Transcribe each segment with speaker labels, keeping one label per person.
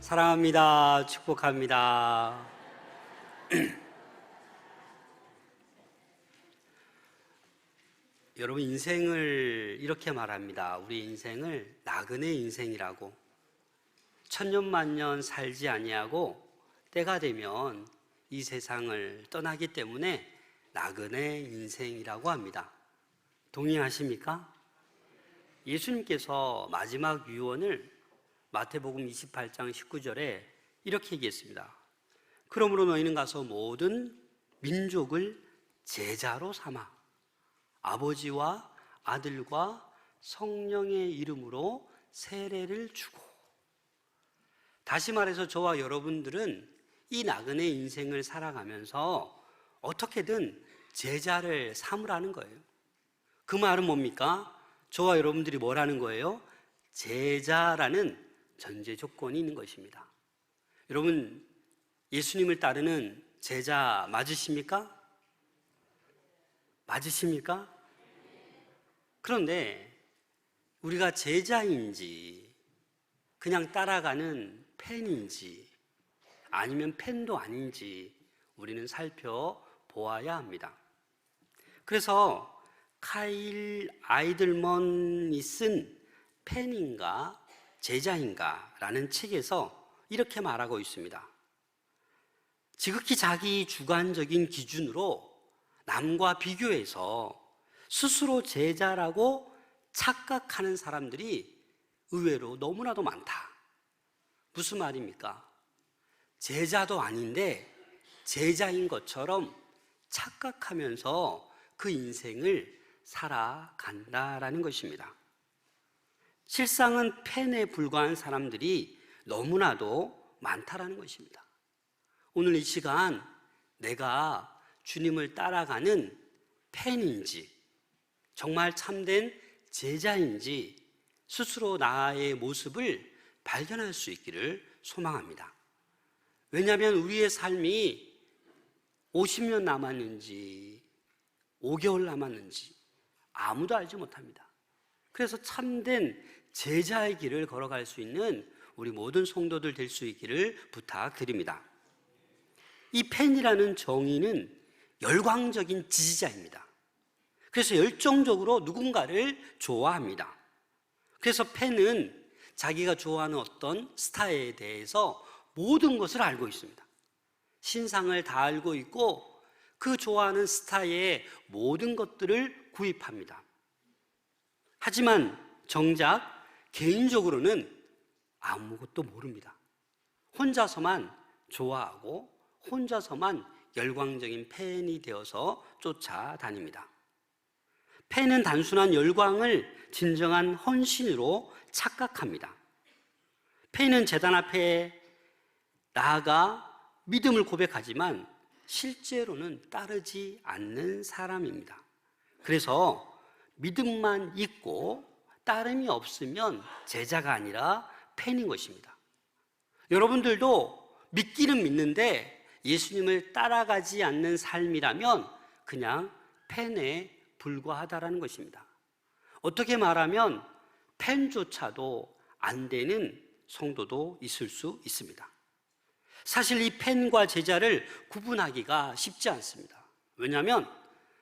Speaker 1: 사랑합니다. 축복합니다. 여러분, 인생을 이렇게 말합니다. 우리 인생을 나그네 인생이라고. 천년만년 살지 아니하고 때가 되면 이 세상을 떠나기 때문에 나그네 인생이라고 합니다. 동의하십니까? 예수님께서 마지막 유언을 마태복음 28장 19절에 이렇게 얘기했습니다. 그러므로 너희는 가서 모든 민족을 제자로 삼아 아버지와 아들과 성령의 이름으로 세례를 주고. 다시 말해서 저와 여러분들은 이 나그네 인생을 살아가면서 어떻게든 제자를 삼으라는 거예요. 그 말은 뭡니까? 저와 여러분들이 뭐라는 거예요? 제자라는 전제 조건이 있는 것입니다. 여러분, 예수님을 따르는 제자 맞으십니까? 맞으십니까? 그런데 우리가 제자인지 그냥 따라가는 팬인지 아니면 팬도 아닌지 우리는 살펴보아야 합니다. 그래서 카일 아이들먼이 쓴 팬인가 제자인가 라는 책에서 이렇게 말하고 있습니다. 지극히 자기 주관적인 기준으로 남과 비교해서 스스로 제자라고 착각하는 사람들이 의외로 너무나도 많다. 무슨 말입니까? 제자도 아닌데 제자인 것처럼 착각하면서 그 인생을 살아간다라는 것입니다. 실상은 팬에 불과한 사람들이 너무나도 많다라는 것입니다. 오늘 이 시간 내가 주님을 따라가는 팬인지 정말 참된 제자인지 스스로 나의 모습을 발견할 수 있기를 소망합니다. 왜냐하면 우리의 삶이 50년 남았는지 5개월 남았는지 아무도 알지 못합니다. 그래서 참된 제자의 길을 걸어갈 수 있는 우리 모든 성도들 될 수 있기를 부탁드립니다. 이 팬이라는 정의는 열광적인 지지자입니다. 그래서 열정적으로 누군가를 좋아합니다. 그래서 팬은 자기가 좋아하는 어떤 스타에 대해서 모든 것을 알고 있습니다. 신상을 다 알고 있고 그 좋아하는 스타의 모든 것들을 구입합니다. 하지만 정작 개인적으로는 아무것도 모릅니다. 혼자서만 좋아하고 혼자서만 열광적인 팬이 되어서 쫓아다닙니다. 팬은 단순한 열광을 진정한 헌신으로 착각합니다. 팬은 제단 앞에 나아가 믿음을 고백하지만 실제로는 따르지 않는 사람입니다. 그래서 믿음만 있고 따름이 없으면 제자가 아니라 팬인 것입니다. 여러분들도 믿기는 믿는데 예수님을 따라가지 않는 삶이라면 그냥 팬에 불과하다라는 것입니다. 어떻게 말하면 팬조차도 안 되는 성도도 있을 수 있습니다. 사실 이 팬과 제자를 구분하기가 쉽지 않습니다. 왜냐하면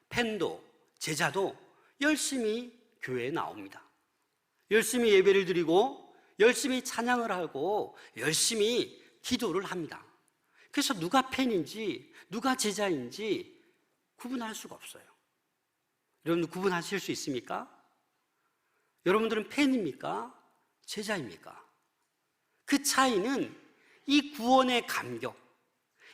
Speaker 1: 팬도 제자도 열심히 교회에 나옵니다. 열심히 예배를 드리고 열심히 찬양을 하고 열심히 기도를 합니다. 그래서 누가 팬인지 누가 제자인지 구분할 수가 없어요. 여러분들 구분하실 수 있습니까? 여러분들은 팬입니까? 제자입니까? 그 차이는 이 구원의 감격,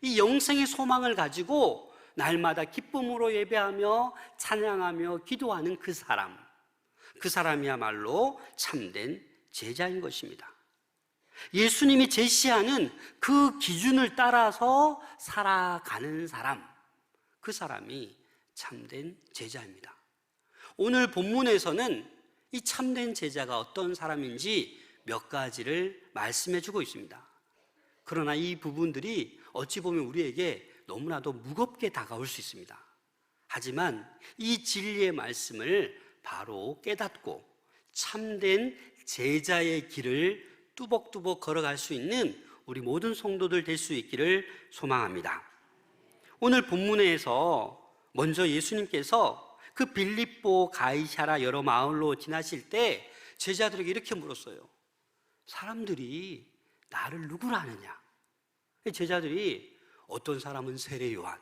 Speaker 1: 이 영생의 소망을 가지고 날마다 기쁨으로 예배하며 찬양하며 기도하는 그 사람이야말로 참된 제자인 것입니다. 예수님이 제시하는 그 기준을 따라서 살아가는 사람, 그 사람이 참된 제자입니다. 오늘 본문에서는 이 참된 제자가 어떤 사람인지 몇 가지를 말씀해 주고 있습니다. 그러나 이 부분들이 어찌 보면 우리에게 너무나도 무겁게 다가올 수 있습니다. 하지만 이 진리의 말씀을 바로 깨닫고 참된 제자의 길을 뚜벅뚜벅 걸어갈 수 있는 우리 모든 성도들 될 수 있기를 소망합니다. 오늘 본문에서 먼저 예수님께서 그 빌립보, 가이사라 여러 마을로 지나실 때 제자들에게 이렇게 물었어요. 사람들이 나를 누구라 하느냐? 제자들이 어떤 사람은 세례 요한,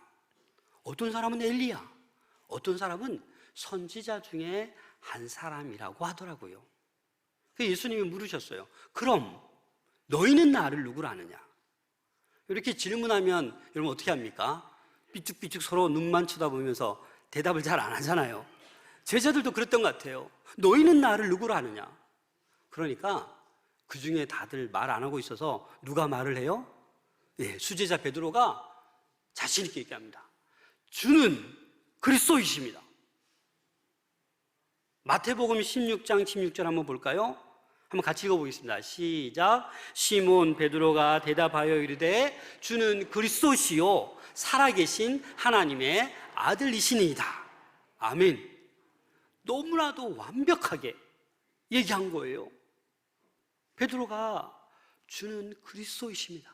Speaker 1: 어떤 사람은 엘리야, 어떤 사람은 선지자 중에 한 사람이라고 하더라고요. 예수님이 물으셨어요. 그럼 너희는 나를 누구라 하느냐? 이렇게 질문하면 여러분 어떻게 합니까? 삐죽삐죽 서로 눈만 쳐다보면서 대답을 잘 안 하잖아요. 제자들도 그랬던 것 같아요. 너희는 나를 누구라 하느냐? 그러니까 그 중에 다들 말 안 하고 있어서 누가 말을 해요? 수제자 베드로가 자신 있게 얘기합니다. 주는 그리스도이십니다. 마태복음 16장 16절 한번 볼까요? 한번 같이 읽어보겠습니다. 시작. 시몬 베드로가 대답하여 이르되 주는 그리스도시요 살아계신 하나님의 아들이시니이다. 아멘. 너무나도 완벽하게 얘기한 거예요. 베드로가 주는 그리스도이십니다.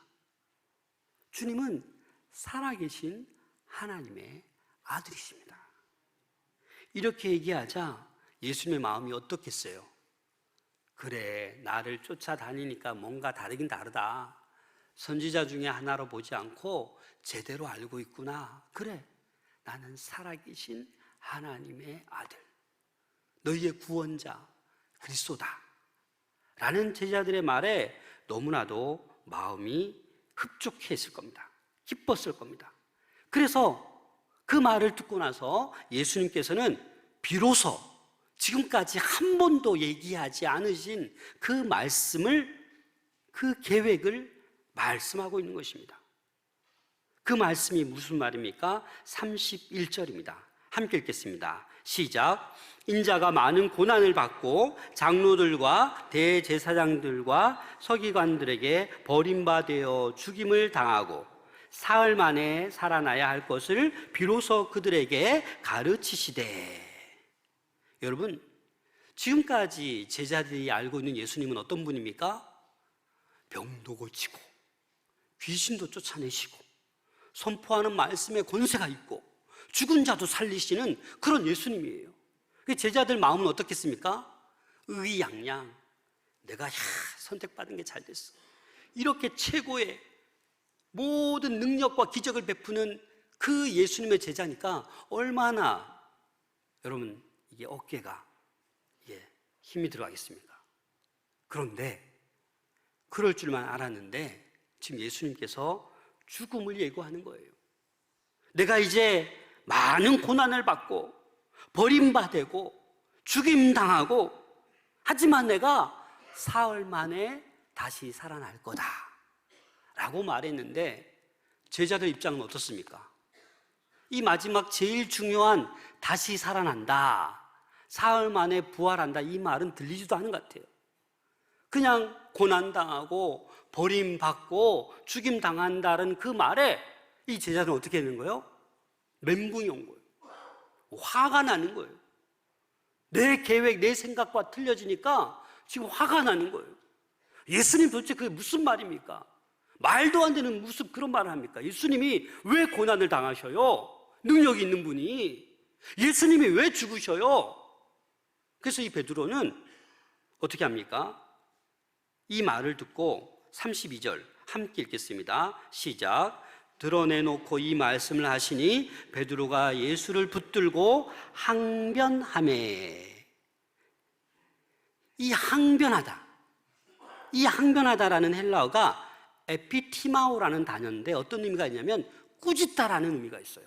Speaker 1: 주님은 살아계신 하나님의 아들이십니다. 이렇게 얘기하자 예수님의 마음이 어떻겠어요? 그래, 나를 쫓아다니니까 뭔가 다르긴 다르다. 선지자 중에 하나로 보지 않고 제대로 알고 있구나. 그래, 나는 살아계신 하나님의 아들, 너희의 구원자 그리스도다 라는 제자들의 말에 너무나도 마음이 흡족했을 겁니다. 기뻤을 겁니다. 그래서 그 말을 듣고 나서 예수님께서는 비로소 지금까지 한 번도 얘기하지 않으신 그 말씀을, 그 계획을 말씀하고 있는 것입니다. 그 말씀이 무슨 말입니까? 31절입니다. 함께 읽겠습니다. 시작. 인자가 많은 고난을 받고 장로들과 대제사장들과 서기관들에게 버림받아 죽임을 당하고 사흘 만에 살아나야 할 것을 비로소 그들에게 가르치시되. 여러분, 지금까지 제자들이 알고 있는 예수님은 어떤 분입니까? 병도 고치고 귀신도 쫓아내시고 선포하는 말씀에 권세가 있고 죽은 자도 살리시는 그런 예수님이에요. 제자들 마음은 어떻겠습니까? 의기양양, 내가 선택받은 게 잘 됐어. 이렇게 최고의 모든 능력과 기적을 베푸는 그 예수님의 제자니까 얼마나 여러분 이게 어깨가 힘이 들어가겠습니까? 그런데 그럴 줄만 알았는데 지금 예수님께서 죽음을 예고하는 거예요. 내가 이제 많은 고난을 받고 버림받고 죽임당하고 하지만 내가 사흘 만에 다시 살아날 거다 라고 말했는데 제자들 입장은 어떻습니까? 이 마지막 제일 중요한 다시 살아난다, 사흘 만에 부활한다, 이 말은 들리지도 않은 것 같아요. 그냥 고난당하고 버림받고 죽임당한다는 그 말에 이 제자들은 어떻게 되는 거예요? 멘붕이 온 거예요. 화가 나는 거예요. 내 계획, 내 생각과 틀려지니까 지금 화가 나는 거예요. 예수님 도대체 그게 무슨 말입니까? 말도 안 되는 무슨 그런 말을 합니까? 예수님이 왜 고난을 당하셔요? 능력이 있는 분이. 예수님이 왜 죽으셔요? 그래서 이 베드로는 어떻게 합니까? 이 말을 듣고 32절 함께 읽겠습니다. 시작. 드러내놓고 이 말씀을 하시니 베드로가 예수를 붙들고 항변하매. 이 항변하다, 이 항변하다라는 헬라어가 에피티마오라는 단어인데 어떤 의미가 있냐면 꾸짖다라는 의미가 있어요.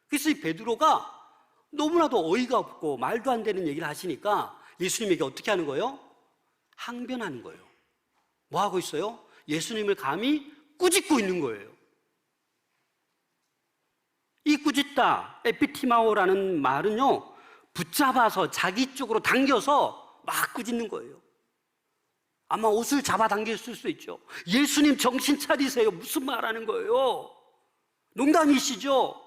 Speaker 1: 그래서 이 베드로가 너무나도 어이가 없고 말도 안 되는 얘기를 하시니까 예수님에게 어떻게 하는 거예요? 항변하는 거예요. 뭐 하고 있어요? 예수님을 감히 꾸짖고 있는 거예요. 이 꾸짖다, 에피티마오라는 말은요, 붙잡아서 자기 쪽으로 당겨서 막 꾸짖는 거예요. 아마 옷을 잡아당겼을 수도 있죠. 예수님 정신 차리세요. 무슨 말 하는 거예요? 농담이시죠?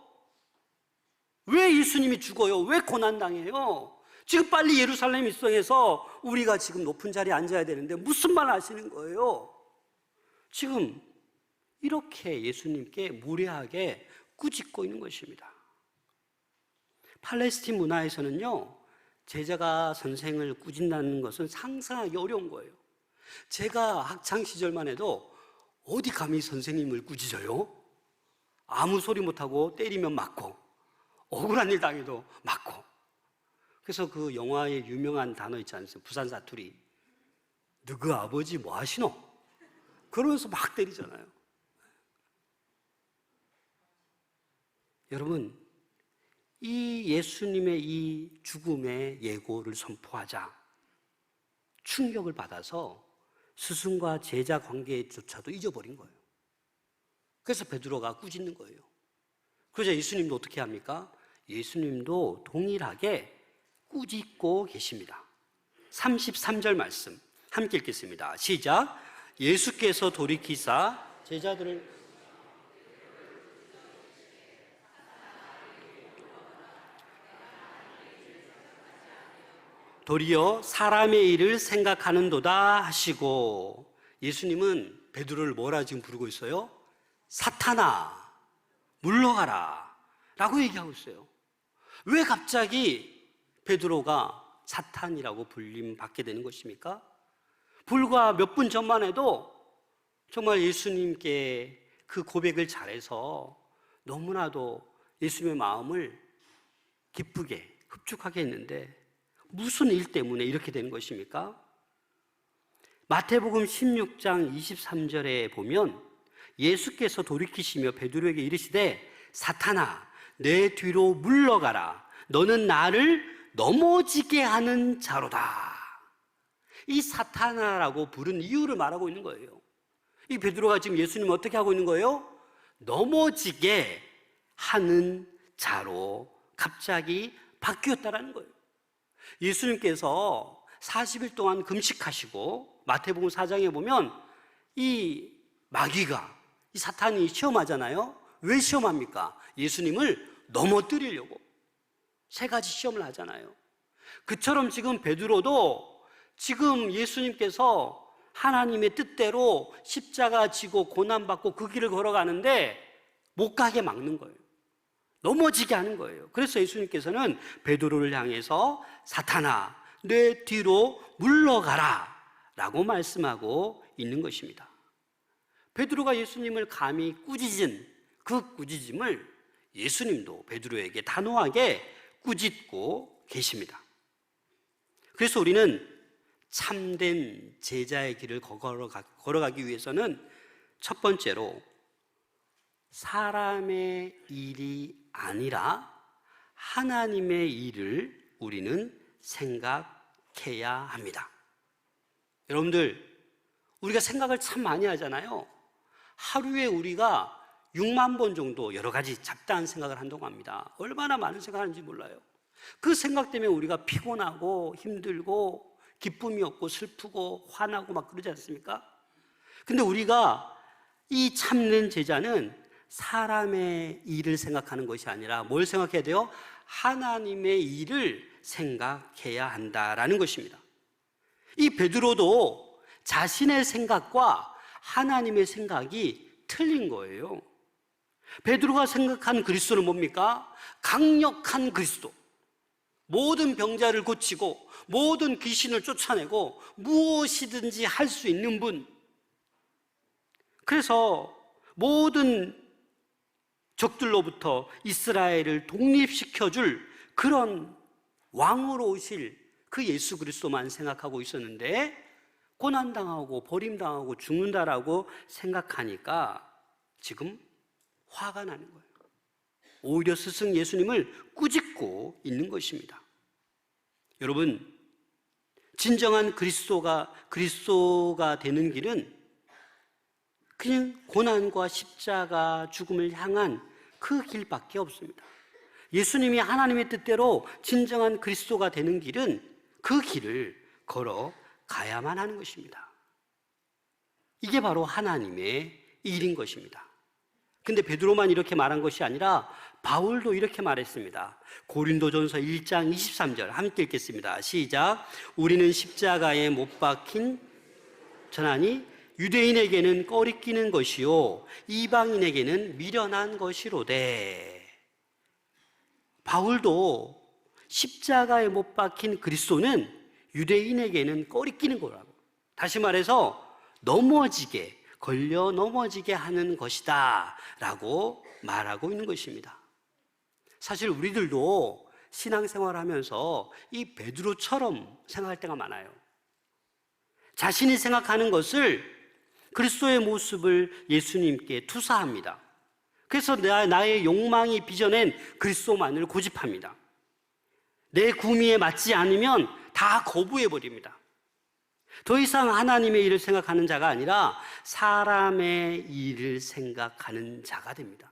Speaker 1: 왜 예수님이 죽어요? 왜 고난당해요? 지금 빨리 예루살렘 입성해서 우리가 지금 높은 자리에 앉아야 되는데 무슨 말 하시는 거예요? 지금 이렇게 예수님께 무례하게 꾸짖고 있는 것입니다. 팔레스틴 문화에서는요, 제자가 선생을 꾸짖는다는 것은 상상하기 어려운 거예요. 제가 학창시절만 해도 어디 감히 선생님을 꾸짖어요? 아무 소리 못하고 때리면 맞고, 억울한 일 당해도 맞고. 그래서 그 영화의 유명한 단어 있지 않습니까? 부산 사투리. 너그 아버지 뭐 하시노? 그러면서 막 때리잖아요. 여러분, 이 예수님의 이 죽음의 예고를 선포하자 충격을 받아서 스승과 제자 관계조차도 잊어버린 거예요. 그래서 베드로가 꾸짖는 거예요. 그러자 예수님도 어떻게 합니까? 예수님도 동일하게 꾸짖고 계십니다. 33절 말씀 함께 읽겠습니다. 시작. 예수께서 돌이키사 제자들을 도리어 사람의 일을 생각하는도다 하시고, 예수님은 베드로를 뭐라 지금 부르고 있어요? 사탄아, 물러가라 라고 얘기하고 있어요. 왜 갑자기 베드로가 사탄이라고 불림 받게 되는 것입니까? 불과 몇 분 전만 해도 정말 예수님께 그 고백을 잘해서 너무나도 예수님의 마음을 기쁘게 흡족하게 했는데 무슨 일 때문에 이렇게 된 것입니까? 마태복음 16장 23절에 보면 예수께서 돌이키시며 베드로에게 이르시되 사탄아 내 뒤로 물러가라 너는 나를 넘어지게 하는 자로다. 이 사탄아라고 부른 이유를 말하고 있는 거예요. 이 베드로가 지금 예수님을 어떻게 하고 있는 거예요? 넘어지게 하는 자로 갑자기 바뀌었다라는 거예요. 예수님께서 40일 동안 금식하시고 마태복음 4장에 보면 이 마귀가, 이 사탄이 시험하잖아요. 왜 시험합니까? 예수님을 넘어뜨리려고 세 가지 시험을 하잖아요. 그처럼 지금 베드로도 지금 예수님께서 하나님의 뜻대로 십자가 지고 고난받고 그 길을 걸어가는데 못 가게 막는 거예요. 넘어지게 하는 거예요. 그래서 예수님께서는 베드로를 향해서 사탄아 내 뒤로 물러가라 라고 말씀하고 있는 것입니다. 베드로가 예수님을 감히 꾸짖은 그 꾸짖음을 예수님도 베드로에게 단호하게 꾸짖고 계십니다. 그래서 우리는 참된 제자의 길을 걸어가기 위해서는 첫 번째로 사람의 일이 아니라 하나님의 일을 우리는 생각해야 합니다. 여러분들, 우리가 생각을 참 많이 하잖아요. 하루에 우리가 6만 번 정도 여러 가지 잡다한 생각을 한다고 합니다. 얼마나 많은 생각을 하는지 몰라요. 그 생각 때문에 우리가 피곤하고 힘들고 기쁨이 없고 슬프고 화나고 막 그러지 않습니까? 근데 우리가 이 참된 제자는 사람의 일을 생각하는 것이 아니라 뭘 생각해야 돼요? 하나님의 일을 생각해야 한다라는 것입니다. 이 베드로도 자신의 생각과 하나님의 생각이 틀린 거예요. 베드로가 생각한 그리스도는 뭡니까? 강력한 그리스도. 모든 병자를 고치고 모든 귀신을 쫓아내고 무엇이든지 할 수 있는 분. 그래서 모든 적들로부터 이스라엘을 독립시켜줄 그런 왕으로 오실 그 예수 그리스도만 생각하고 있었는데 고난당하고 버림당하고 죽는다라고 생각하니까 지금 화가 나는 거예요. 오히려 스승 예수님을 꾸짖고 있는 것입니다. 여러분, 진정한 그리스도가 되는 길은 그냥 고난과 십자가 죽음을 향한 그 길밖에 없습니다. 예수님이 하나님의 뜻대로 진정한 그리스도가 되는 길은 그 길을 걸어가야만 하는 것입니다. 이게 바로 하나님의 일인 것입니다. 근데 베드로만 이렇게 말한 것이 아니라 바울도 이렇게 말했습니다. 고린도전서 1장 23절 함께 읽겠습니다. 시작. 우리는 십자가에 못 박힌 전하니 유대인에게는 꺼리끼는 것이요 이방인에게는 미련한 것이로되. 바울도 십자가에 못 박힌 그리스도는 유대인에게는 꺼리끼는 거라고. 다시 말해서 넘어지게, 걸려 넘어지게 하는 것이다 라고 말하고 있는 것입니다. 사실 우리들도 신앙생활하면서 이 베드로처럼 생각할 때가 많아요. 자신이 생각하는 것을, 그리스도의 모습을 예수님께 투사합니다. 그래서 나의 욕망이 빚어낸 그리스도만을 고집합니다. 내 구미에 맞지 않으면 다 거부해버립니다. 더 이상 하나님의 일을 생각하는 자가 아니라 사람의 일을 생각하는 자가 됩니다.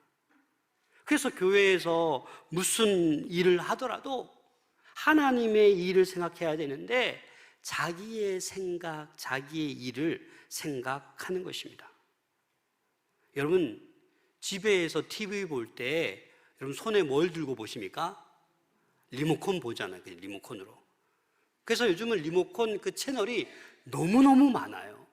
Speaker 1: 그래서 교회에서 무슨 일을 하더라도 하나님의 일을 생각해야 되는데 자기의 생각, 자기의 일을 생각하는 것입니다. 여러분, 집에서 TV 볼 때 여러분 손에 뭘 들고 보십니까? 리모컨 보잖아요. 리모컨으로. 그래서 요즘은 리모컨 그 채널이 너무너무 많아요.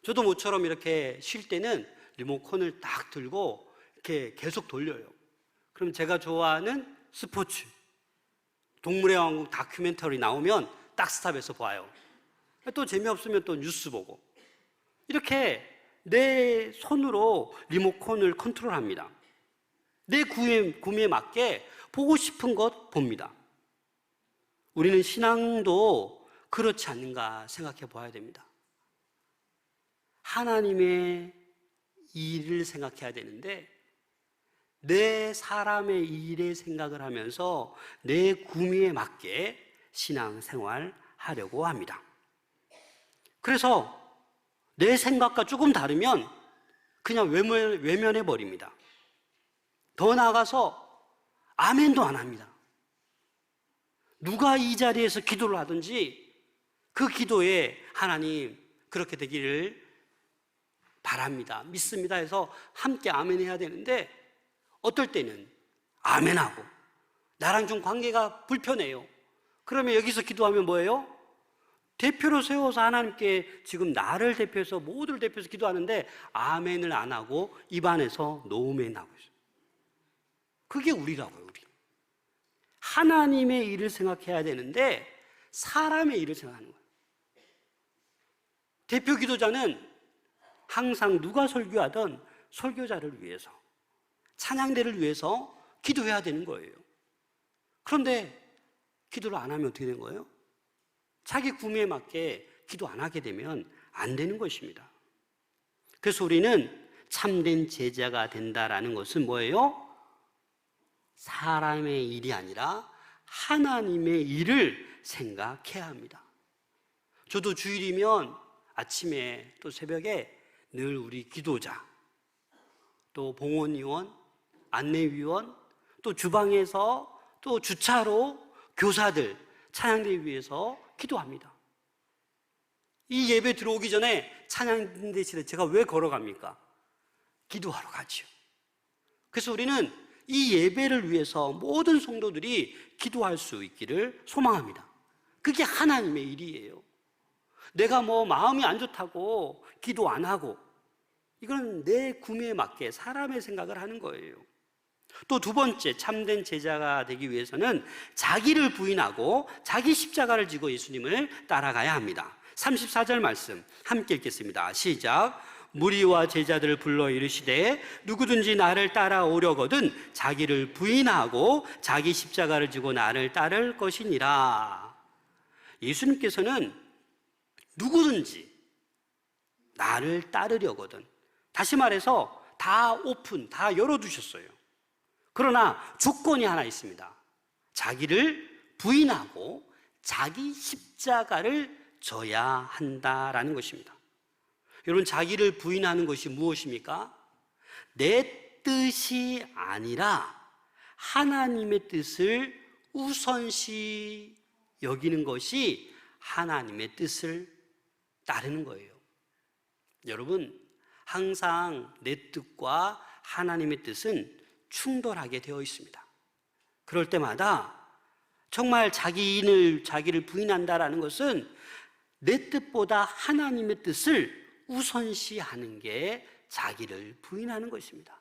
Speaker 1: 저도 모처럼 이렇게 쉴 때는 리모컨을 딱 들고 이렇게 계속 돌려요. 그럼 제가 좋아하는 스포츠, 동물의 왕국 다큐멘터리 나오면 딱 스탑해서 봐요. 또 재미없으면 또 뉴스 보고. 이렇게 내 손으로 리모컨을 컨트롤합니다. 내 구미에 맞게 보고 싶은 것 봅니다. 우리는 신앙도 그렇지 않는가 생각해 봐야 됩니다. 하나님의 일을 생각해야 되는데 내 사람의 일에 생각을 하면서 내 구미에 맞게 신앙생활 하려고 합니다. 그래서 내 생각과 조금 다르면 그냥 외면해 버립니다. 더 나아가서 아멘도 안 합니다. 누가 이 자리에서 기도를 하든지 그 기도에 하나님 그렇게 되기를 바랍니다, 믿습니다 해서 함께 아멘해야 되는데 어떨 때는 아멘하고 나랑 좀 관계가 불편해요. 그러면 여기서 기도하면 뭐예요? 대표로 세워서 하나님께 지금 나를 대표해서 모두를 대표해서 기도하는데 아멘을 안 하고 입안에서 노멘 하고 있어요. 그게 우리라고요. 우리 하나님의 일을 생각해야 되는데 사람의 일을 생각하는 거예요. 대표 기도자는 항상 누가 설교하든 설교자를 위해서, 찬양대를 위해서 기도해야 되는 거예요. 그런데 기도를 안 하면 어떻게 되는 거예요? 자기 구미에 맞게 기도 안 하게 되면 안 되는 것입니다. 그래서 우리는 참된 제자가 된다라는 것은 뭐예요? 사람의 일이 아니라 하나님의 일을 생각해야 합니다. 저도 주일이면 아침에 또 새벽에 늘 우리 기도자, 또 봉헌위원, 안내위원, 또 주방에서 또 주차로 교사들 찬양대 위해서 기도합니다. 이 예배 들어오기 전에 찬양대실에 제가 왜 걸어갑니까? 기도하러 가죠. 그래서 우리는 이 예배를 위해서 모든 성도들이 기도할 수 있기를 소망합니다. 그게 하나님의 일이에요. 내가 뭐 마음이 안 좋다고 기도 안 하고, 이건 내 구미에 맞게 사람의 생각을 하는 거예요. 또 두 번째, 참된 제자가 되기 위해서는 자기를 부인하고 자기 십자가를 지고 예수님을 따라가야 합니다. 34절 말씀 함께 읽겠습니다. 시작. 무리와 제자들을 불러 이르시되 누구든지 나를 따라오려거든 자기를 부인하고 자기 십자가를 지고 나를 따를 것이니라. 예수님께서는 누구든지 나를 따르려거든, 다시 말해서 다 오픈, 다 열어두셨어요. 그러나 조건이 하나 있습니다. 자기를 부인하고 자기 십자가를 져야 한다라는 것입니다. 여러분, 자기를 부인하는 것이 무엇입니까? 내 뜻이 아니라 하나님의 뜻을 우선시 여기는 것이 하나님의 뜻을 따르는 거예요. 여러분, 항상 내 뜻과 하나님의 뜻은 충돌하게 되어 있습니다. 그럴 때마다 정말 자기를 부인한다라는 것은 내 뜻보다 하나님의 뜻을 우선시하는 게 자기를 부인하는 것입니다.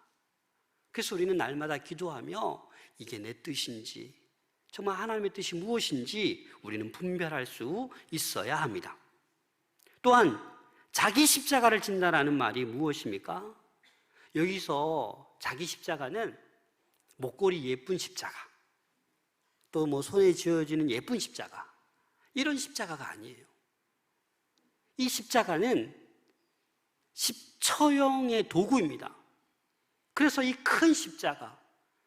Speaker 1: 그래서 우리는 날마다 기도하며 이게 내 뜻인지, 정말 하나님의 뜻이 무엇인지 우리는 분별할 수 있어야 합니다. 또한 자기 십자가를 진다라는 말이 무엇입니까? 여기서 자기 십자가는 목걸이 예쁜 십자가, 또 뭐 손에 쥐어지는 예쁜 십자가, 이런 십자가가 아니에요. 이 십자가는 처형의 도구입니다. 그래서 이 큰 십자가,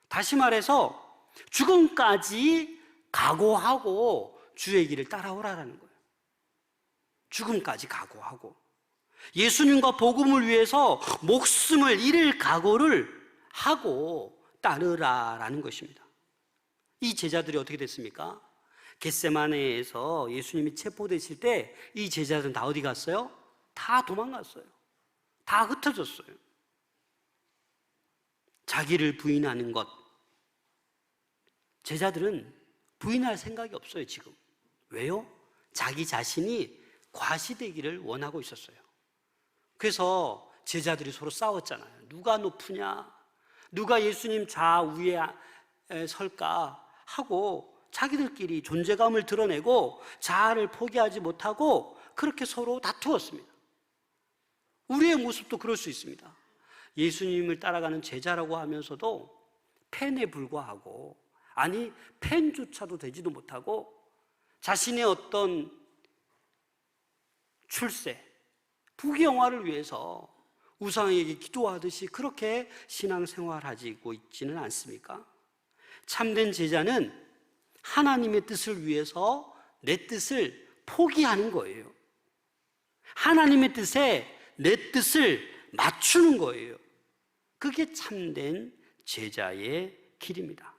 Speaker 1: 다시 말해서 죽음까지 각오하고 주의 길을 따라오라는 거예요. 죽음까지 각오하고 예수님과 복음을 위해서 목숨을 잃을 각오를 하고 따르라라는 것입니다. 이 제자들이 어떻게 됐습니까? 겟세마네에서 예수님이 체포되실 때 이 제자들은 다 어디 갔어요? 다 도망갔어요. 다 흩어졌어요. 자기를 부인하는 것, 제자들은 부인할 생각이 없어요 지금. 왜요? 자기 자신이 과시되기를 원하고 있었어요. 그래서 제자들이 서로 싸웠잖아요. 누가 높으냐, 누가 예수님 좌우에 설까 하고 자기들끼리 존재감을 드러내고 자아를 포기하지 못하고 그렇게 서로 다투었습니다. 우리의 모습도 그럴 수 있습니다. 예수님을 따라가는 제자라고 하면서도 팬에 불과하고, 아니 팬조차도 되지도 못하고 자신의 어떤 출세, 부귀영화를 위해서 우상에게 기도하듯이 그렇게 신앙생활하고 있지는 않습니까? 참된 제자는 하나님의 뜻을 위해서 내 뜻을 포기하는 거예요. 하나님의 뜻에 내 뜻을 맞추는 거예요. 그게 참된 제자의 길입니다.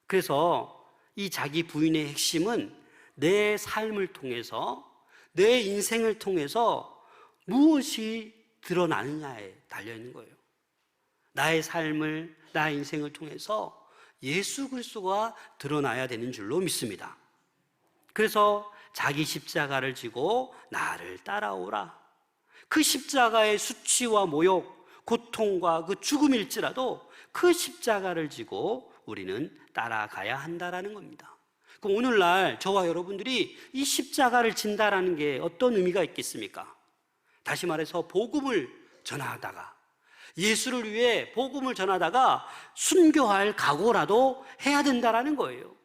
Speaker 1: 그래서 이 자기 부인의 핵심은 내 삶을 통해서, 내 인생을 통해서 무엇이 드러나느냐에 달려있는 거예요. 나의 삶을, 나의 인생을 통해서 예수 그리스도가 드러나야 되는 줄로 믿습니다. 그래서 자기 십자가를 지고 나를 따라오라. 그 십자가의 수치와 모욕, 고통과 그 죽음일지라도 그 십자가를 지고 우리는 따라가야 한다라는 겁니다. 그럼 오늘날 저와 여러분들이 이 십자가를 진다라는 게 어떤 의미가 있겠습니까? 다시 말해서 복음을 전하다가, 예수를 위해 복음을 전하다가 순교할 각오라도 해야 된다라는 거예요.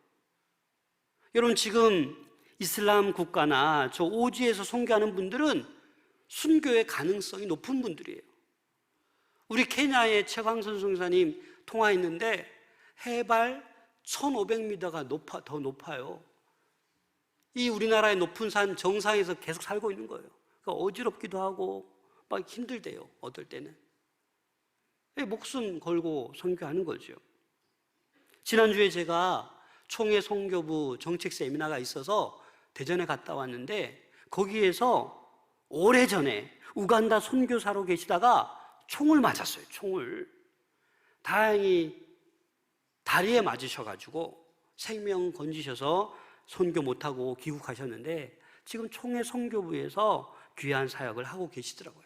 Speaker 1: 여러분, 지금 이슬람 국가나 저 오지에서 선교하는 분들은 순교의 가능성이 높은 분들이에요. 우리 케냐의 최광선 선교사님 통화했는데 해발 1500m가 더 높아요. 이 우리나라의 높은 산 정상에서 계속 살고 있는 거예요. 그러니까 어지럽기도 하고 막 힘들대요, 어떨 때는. 목숨 걸고 선교하는 거죠. 지난주에 제가 총회 선교부 정책 세미나가 있어서 대전에 갔다 왔는데, 거기에서 오래전에 우간다 선교사로 계시다가 총을 맞았어요. 총을. 다행히 다리에 맞으셔가지고 생명 건지셔서 선교 못하고 귀국하셨는데, 지금 총회 선교부에서 귀한 사역을 하고 계시더라고요.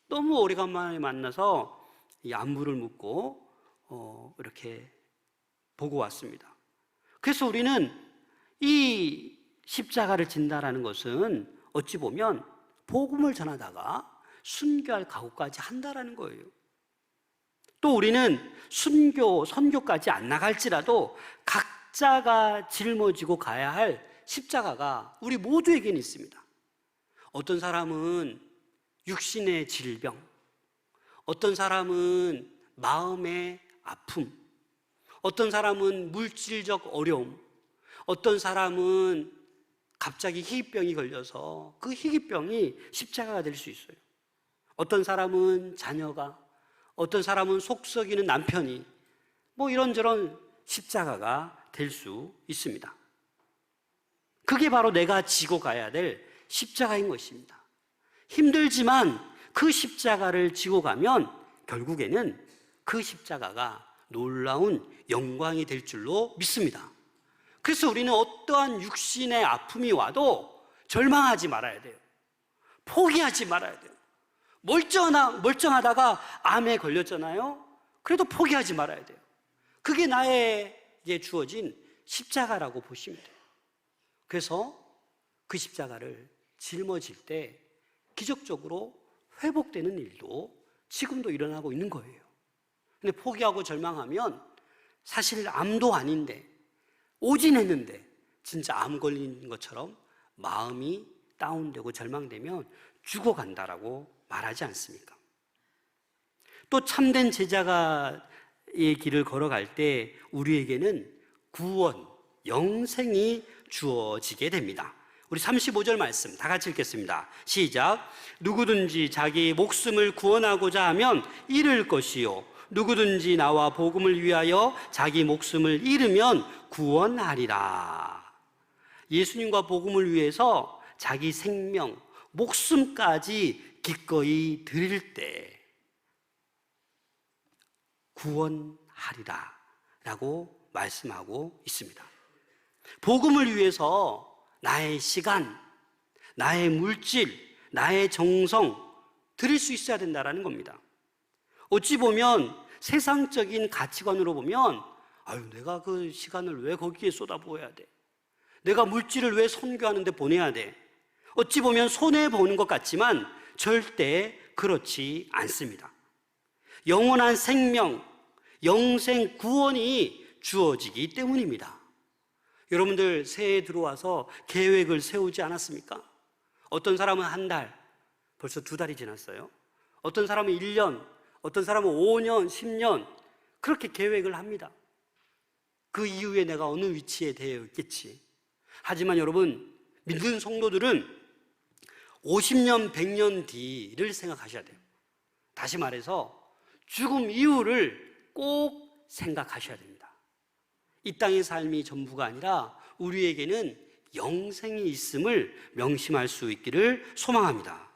Speaker 1: 너무 오래간만에 만나서 이 안부를 묻고 이렇게 보고 왔습니다. 그래서 우리는 이 십자가를 진다라는 것은 어찌 보면 복음을 전하다가 순교할 각오까지 한다라는 거예요. 또 우리는 선교까지 안 나갈지라도 각자가 짊어지고 가야 할 십자가가 우리 모두에게는 있습니다. 어떤 사람은 육신의 질병, 어떤 사람은 마음의 아픔, 어떤 사람은 물질적 어려움, 어떤 사람은 갑자기 희귀병이 걸려서 그 희귀병이 십자가가 될 수 있어요. 어떤 사람은 자녀가, 어떤 사람은 속 썩이는 남편이, 뭐 이런저런 십자가가 될 수 있습니다. 그게 바로 내가 지고 가야 될 십자가인 것입니다. 힘들지만 그 십자가를 지고 가면 결국에는 그 십자가가 놀라운 영광이 될 줄로 믿습니다. 그래서 우리는 어떠한 육신의 아픔이 와도 절망하지 말아야 돼요. 포기하지 말아야 돼요. 멀쩡하다가 암에 걸렸잖아요. 그래도 포기하지 말아야 돼요. 그게 나에게 주어진 십자가라고 보시면 돼요. 그래서 그 십자가를 짊어질 때 기적적으로 회복되는 일도 지금도 일어나고 있는 거예요. 근데 포기하고 절망하면 사실 암도 아닌데, 오진했는데 진짜 암 걸린 것처럼 마음이 다운되고 절망되면 죽어간다라고 말하지 않습니까? 또 참된 제자가의 길을 걸어갈 때 우리에게는 구원, 영생이 주어지게 됩니다. 우리 35절 말씀 다 같이 읽겠습니다. 시작. 누구든지 자기 목숨을 구원하고자 하면 잃을 것이요, 누구든지 나와 복음을 위하여 자기 목숨을 잃으면 구원하리라. 예수님과 복음을 위해서 자기 생명, 목숨까지 기꺼이 드릴 때 구원하리라 라고 말씀하고 있습니다. 복음을 위해서 나의 시간, 나의 물질, 나의 정성 드릴 수 있어야 된다는 겁니다. 어찌 보면 세상적인 가치관으로 보면 내가 그 시간을 왜 거기에 쏟아부어야 돼? 내가 물질을 왜 선교하는데 보내야 돼? 어찌 보면 손해보는 것 같지만 절대 그렇지 않습니다. 영원한 생명, 영생 구원이 주어지기 때문입니다. 여러분들 새해 들어와서 계획을 세우지 않았습니까? 어떤 사람은 한 달, 벌써 2달이 지났어요. 어떤 사람은 1년, 어떤 사람은 5년, 10년 그렇게 계획을 합니다. 그 이후에 내가 어느 위치에 되어 있겠지. 하지만 여러분, 믿는 성도들은 50년, 100년 뒤를 생각하셔야 돼요. 다시 말해서 죽음 이후를 꼭 생각하셔야 됩니다. 이 땅의 삶이 전부가 아니라 우리에게는 영생이 있음을 명심할 수 있기를 소망합니다.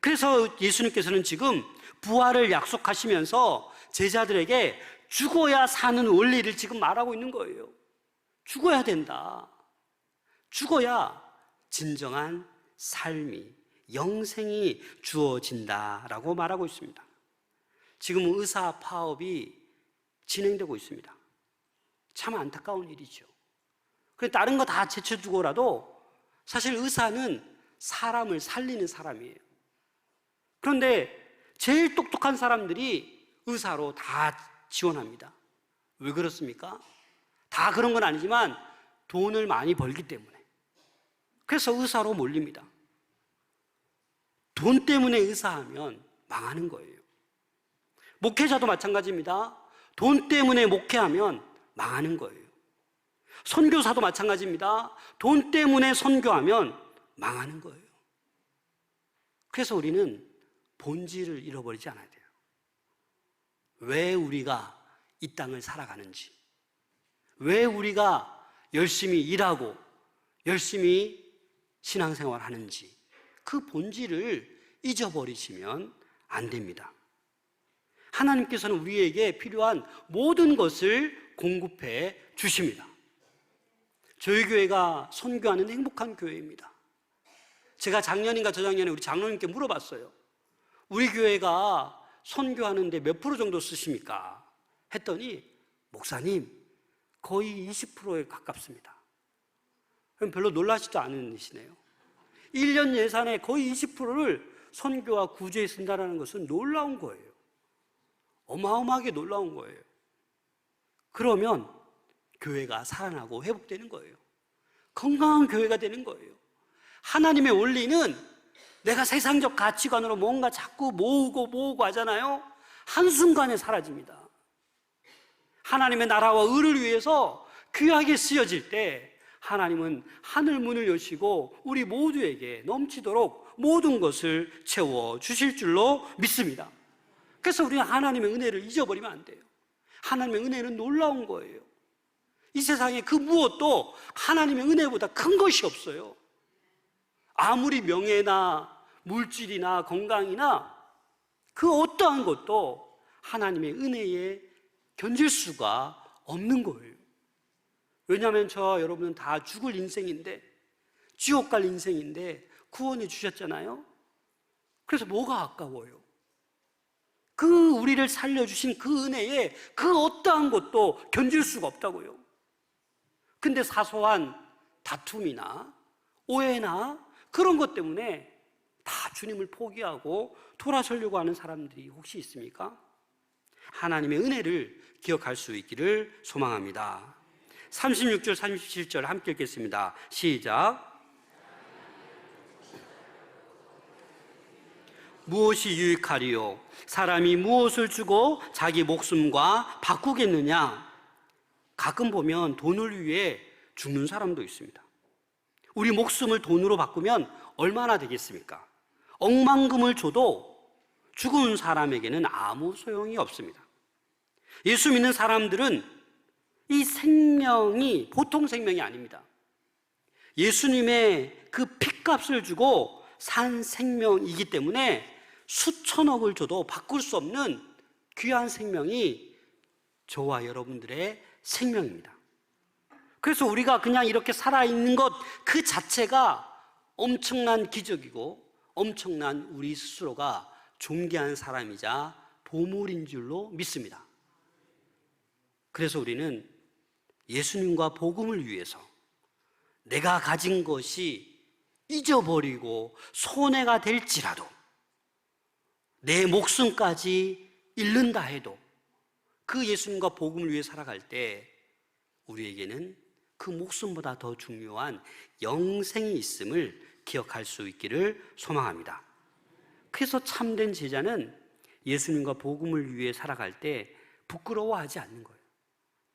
Speaker 1: 그래서 예수님께서는 지금 부활을 약속하시면서 제자들에게 죽어야 사는 원리를 지금 말하고 있는 거예요. 죽어야 된다. 죽어야 진정한 삶이, 영생이 주어진다라고 말하고 있습니다. 지금 의사 파업이 진행되고 있습니다. 참 안타까운 일이죠. 그래서 다른 거 다 제쳐두고라도 사실 의사는 사람을 살리는 사람이에요. 그런데 제일 똑똑한 사람들이 의사로 다 지원합니다. 왜 그렇습니까? 다 그런 건 아니지만 돈을 많이 벌기 때문에. 그래서 의사로 몰립니다. 돈 때문에 의사하면 망하는 거예요. 목회자도 마찬가지입니다. 돈 때문에 목회하면 망하는 거예요. 선교사도 마찬가지입니다. 돈 때문에 선교하면 망하는 거예요. 그래서 우리는 본질을 잃어버리지 않아야 돼요. 왜 우리가 이 땅을 살아가는지, 왜 우리가 열심히 일하고 열심히 신앙생활 하는지, 그 본질을 잊어버리시면 안 됩니다. 하나님께서는 우리에게 필요한 모든 것을 공급해 주십니다. 저희 교회가 선교하는 행복한 교회입니다. 제가 작년인가 저작년에 우리 장로님께 물어봤어요. 우리 교회가 선교하는데 몇 프로 정도 쓰십니까? 했더니 목사님 거의 20%에 가깝습니다. 그럼 별로 놀라지도 않으시네요. 1년 예산의 거의 20%를 선교와 구제에 쓴다는 것은 놀라운 거예요. 어마어마하게 놀라운 거예요. 그러면 교회가 살아나고 회복되는 거예요. 건강한 교회가 되는 거예요. 하나님의 원리는 내가 세상적 가치관으로 뭔가 자꾸 모으고 하잖아요. 한순간에 사라집니다. 하나님의 나라와 의를 위해서 귀하게 쓰여질 때 하나님은 하늘 문을 여시고 우리 모두에게 넘치도록 모든 것을 채워주실 줄로 믿습니다. 그래서 우리는 하나님의 은혜를 잊어버리면 안 돼요. 하나님의 은혜는 놀라운 거예요. 이 세상에 그 무엇도 하나님의 은혜보다 큰 것이 없어요. 아무리 명예나 물질이나 건강이나 그 어떠한 것도 하나님의 은혜에 견질 수가 없는 거예요. 왜냐하면 저와 여러분은 다 죽을 인생인데, 지옥 갈 인생인데 구원해 주셨잖아요. 그래서 뭐가 아까워요? 그 우리를 살려주신 그 은혜에 그 어떠한 것도 견딜 수가 없다고요. 근데 사소한 다툼이나 오해나 그런 것 때문에 다 주님을 포기하고 돌아서려고 하는 사람들이 혹시 있습니까? 하나님의 은혜를 기억할 수 있기를 소망합니다. 36절, 37절 함께 읽겠습니다. 시작. 무엇이 유익하리요? 사람이 무엇을 주고 자기 목숨과 바꾸겠느냐? 가끔 보면 돈을 위해 죽는 사람도 있습니다. 우리 목숨을 돈으로 바꾸면 얼마나 되겠습니까? 억만금을 줘도 죽은 사람에게는 아무 소용이 없습니다. 예수 믿는 사람들은 이 생명이 보통 생명이 아닙니다. 예수님의 그 핏값을 주고 산 생명이기 때문에 수천억을 줘도 바꿀 수 없는 귀한 생명이 저와 여러분들의 생명입니다. 그래서 우리가 그냥 이렇게 살아있는 것 그 자체가 엄청난 기적이고 엄청난 우리 스스로가 존귀한 사람이자 보물인 줄로 믿습니다. 그래서 우리는 예수님과 복음을 위해서 내가 가진 것이 잊어버리고 손해가 될지라도 내 목숨까지 잃는다 해도 그 예수님과 복음을 위해 살아갈 때 우리에게는 그 목숨보다 더 중요한 영생이 있음을 기억할 수 있기를 소망합니다. 그래서 참된 제자는 예수님과 복음을 위해 살아갈 때 부끄러워하지 않는 거예요.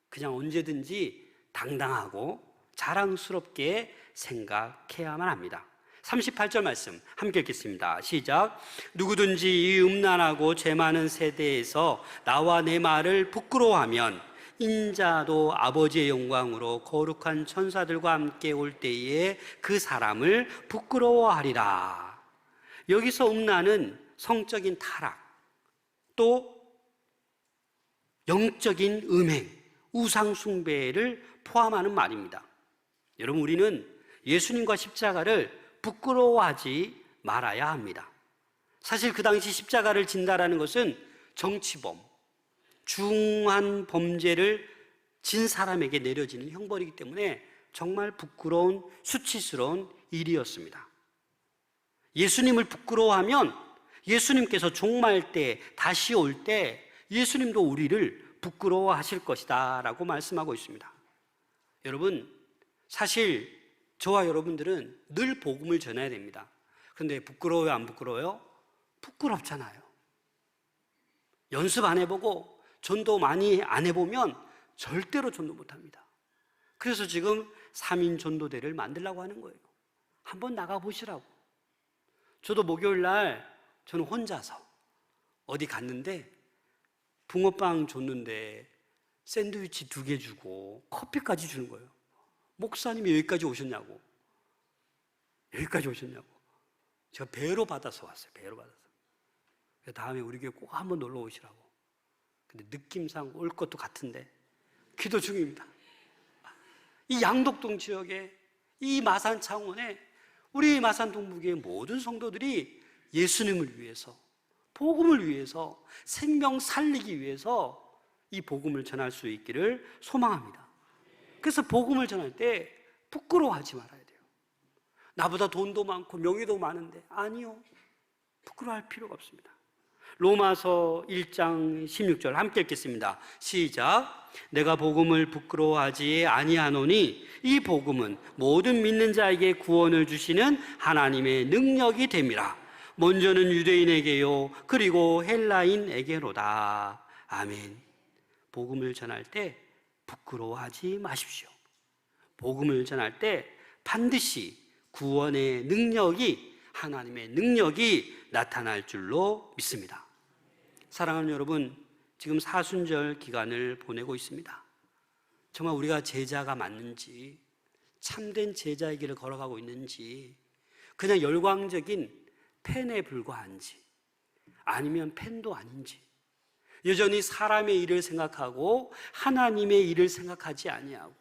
Speaker 1: 그냥 언제든지 당당하고 자랑스럽게 생각해야만 합니다. 38절 말씀 함께 읽겠습니다. 시작. 누구든지 이 음란하고 죄 많은 세대에서 나와 내 말을 부끄러워하면 인자도 아버지의 영광으로 거룩한 천사들과 함께 올 때에 그 사람을 부끄러워하리라. 여기서 음란은 성적인 타락, 또 영적인 음행, 우상 숭배를 포함하는 말입니다. 여러분, 우리는 예수님과 십자가를 부끄러워하지 말아야 합니다. 사실 그 당시 십자가를 진다라는 것은 정치범, 중한 범죄를 진 사람에게 내려지는 형벌이기 때문에 정말 부끄러운 수치스러운 일이었습니다. 예수님을 부끄러워하면 예수님께서 종말 때 다시 올 때 예수님도 우리를 부끄러워하실 것이다 라고 말씀하고 있습니다. 여러분, 사실 저와 여러분들은 늘 복음을 전해야 됩니다. 그런데 부끄러워요, 안 부끄러워요? 부끄럽잖아요. 연습 안 해보고 전도 많이 안 해보면 절대로 전도 못합니다. 그래서 지금 3인 전도대를 만들려고 하는 거예요. 한번 나가보시라고. 저도 목요일 날 저는 혼자서 어디 갔는데 붕어빵 줬는데 샌드위치 2개 주고 커피까지 주는 거예요. 목사님이 여기까지 오셨냐고. 여기까지 오셨냐고. 제가 배로 받아서 왔어요. 배로 받아서. 다음에 우리 교회 꼭 한번 놀러 오시라고. 근데 느낌상 올 것도 같은데 기도 중입니다. 이 양덕동 지역에, 이 마산 창원에 우리 마산 동북의 모든 성도들이 예수님을 위해서, 복음을 위해서, 생명 살리기 위해서 이 복음을 전할 수 있기를 소망합니다. 그래서 복음을 전할 때 부끄러워하지 말아야 돼요. 나보다 돈도 많고 명예도 많은데, 아니요, 부끄러워할 필요가 없습니다. 로마서 1장 16절 함께 읽겠습니다. 시작. 내가 복음을 부끄러워하지 아니하노니 이 복음은 모든 믿는 자에게 구원을 주시는 하나님의 능력이 됨이라. 먼저는 유대인에게요 그리고 헬라인에게로다. 아멘. 복음을 전할 때 부끄러워하지 마십시오. 복음을 전할 때 반드시 구원의 능력이, 하나님의 능력이 나타날 줄로 믿습니다. 사랑하는 여러분, 지금 사순절 기간을 보내고 있습니다. 정말 우리가 제자가 맞는지, 참된 제자의 길을 걸어가고 있는지, 그냥 열광적인 팬에 불과한지, 아니면 팬도 아닌지, 여전히 사람의 일을 생각하고 하나님의 일을 생각하지 아니하고,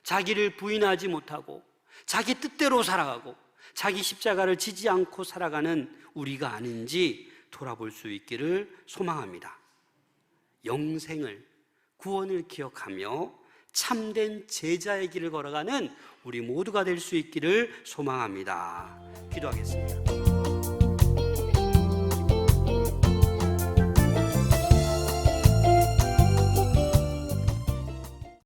Speaker 1: 자기를 부인하지 못하고 자기 뜻대로 살아가고 자기 십자가를 지지 않고 살아가는 우리가 아닌지 돌아볼 수 있기를 소망합니다. 영생을, 구원을 기억하며 참된 제자의 길을 걸어가는 우리 모두가 될 수 있기를 소망합니다. 기도하겠습니다.